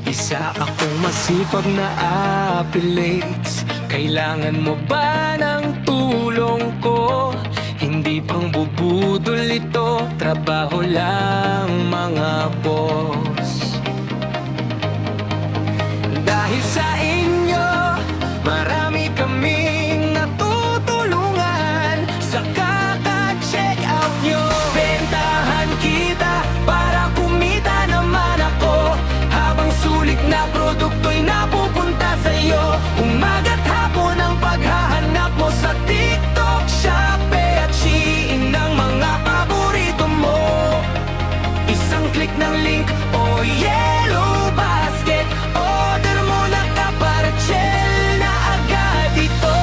Isa akong masipag na apelates. Kailangan mo ba ng tulong ko? Hindi pang bubudol ito, trabaho lang mga boss. Dahil sa inyo, marami kaming natutulungan. Sa kaka-check out nyo, bentahan kita para kumita naman ako. Habang sulit na produkto'y napupunta sa'yo. Umaga't hapon ang paghahanap mo sa TikTok, Shopee at Shein ng mga paborito mo. Isang click ng link o yellow basket, order mo na Kaparachel na agad ito.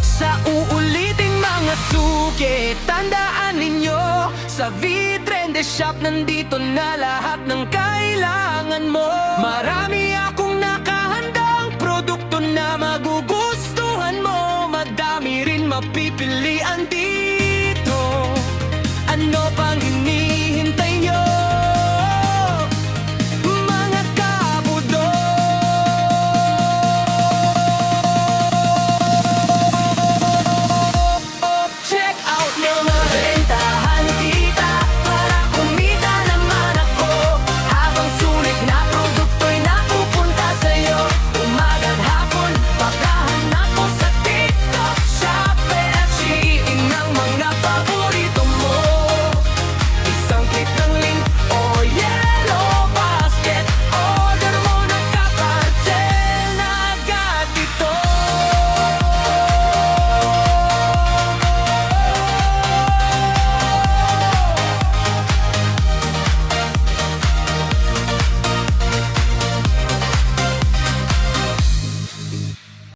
Sa uuliting mga suki, tandaan ninyo, sa Vitrende Shop nandito na lahat ng kailangan mo. Marami akong nakahandang produkto na magugustuhan mo. Madami rin mapipilian dito. Ano pang hinihintay?